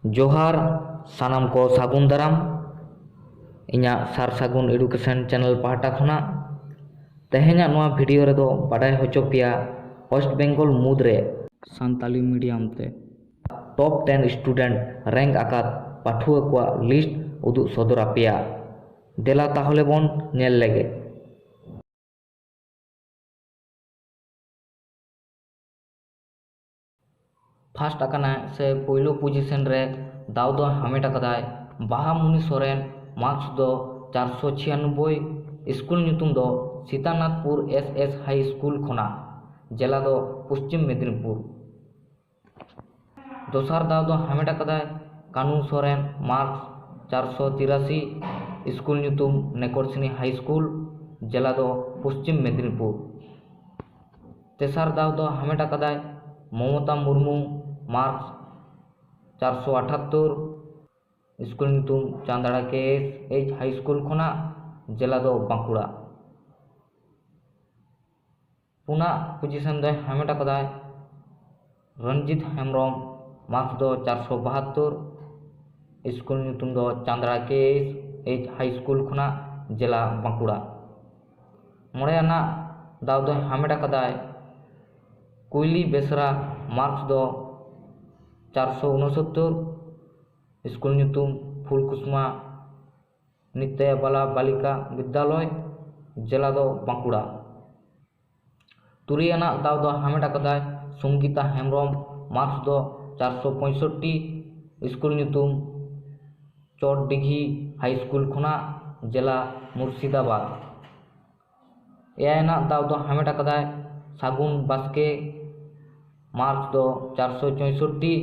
जोहार सानाम को सागुन दाराम इन्या सार सागुन एडुकेशन चैनल पाहटा खना तेहेन्या नोआ वीडियो रे दो बाडाय होचो पिया वेस्ट बेंगल मुद्रे सान्ताली मीडियम ते टॉप 10 स्टूडेंट रैंक आकात पाठुआ को लिस्ट उदुग सदरा पिया देला ताहले बोन नेल लेगे। फास्ट आकाना से पहिलो पोजीशन रे दाव दो हामेट आकादाय बाहामुनि सोरेन मार्क्स दो 496 स्कूल ᱧᱩᱛᱩᱢ दो सीतानाथपुर एस हाई स्कूल खोना जिला दो पश्चिम मेदिनीपुर। दोसार दाव दो हामेट आकादाय कानू सोरेन मार्क्स 483 स्कूल ᱧᱩᱛᱩᱢ नेकोरसिनी हाई स्कूल जिला दो पश्चिम मेदिनीपुर। तेसार दाव दो हामेट आकादाय ममता मुर्मू मार्क्स 478 स्कूल ᱧᱩᱛᱩᱢ चांदड़ा के एच हाई स्कूल खोना जिला दो बांकुड़ा। पुना पोजीशन दो हामेट आकादाय रंजित हेम्ब्रम मार्क्स दो 472 स्कूल ᱧᱩᱛᱩᱢ दो चांदड़ा के एच हाई स्कूल खोना जिला बांकुड़ा। मोड़े आना दाव दो हामेट आकादाय कुइली बेसरा मार्क्स दो 469 स्कूल ᱧᱩᱛᱩᱢ फुलकुसुमा नित्य बाला बालिका विद्यालय जिला दो बांकुड़ा। तुरी आना दाव दो हामेट आकादाय संगीता हेम्ब्रम मार्क्स दो 465 स्कूल ᱧᱩᱛᱩᱢ चोट दिघी हाई स्कूल खोना जिला मुर्शिदाबाद। एना दाव दो हामेट आकादाय सागुन बास्के मार्क्स दो 464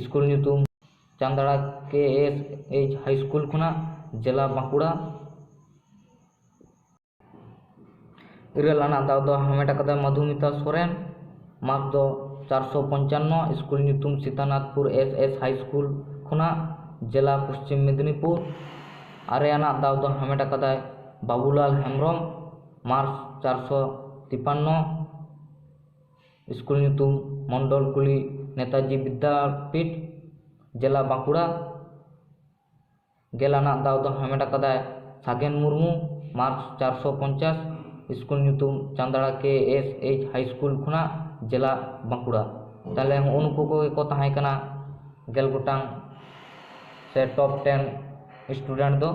स्कूल ᱧᱩᱛᱩᱢ चांदड़ा के एच हाई स्कूल खोना जिला बांकुड़ा। इरल आना दाव दो हामेट आकादाय मधुमिता सोरेन मार्क्स दो 455 स्कूल ᱧᱩᱛᱩᱢ सीतानाथपुर एस हाई स्कूल खोना जिला पश्चिम मेदिनीपुर। आरे आना दाव दो हामेट आकादाय बाबूलाल हेम्ब्रम मार्क्स 453 स्कूल ᱧᱩᱛᱩᱢ मंडल कुली नेताजी विद्यापीठ जिला बांकुड़ा। गेलाना दाव दो हामेट आकादाय सागेन मुर्मू मार्क्स 450 स्कूल ᱧᱩᱛᱩᱢ चांदड़ा के एच हाई स्कूल खोना जिला बांकुड़ा। ताले उनको को ताहें कना गेल गोटांग से टॉप 10 स्टूडेंट दो।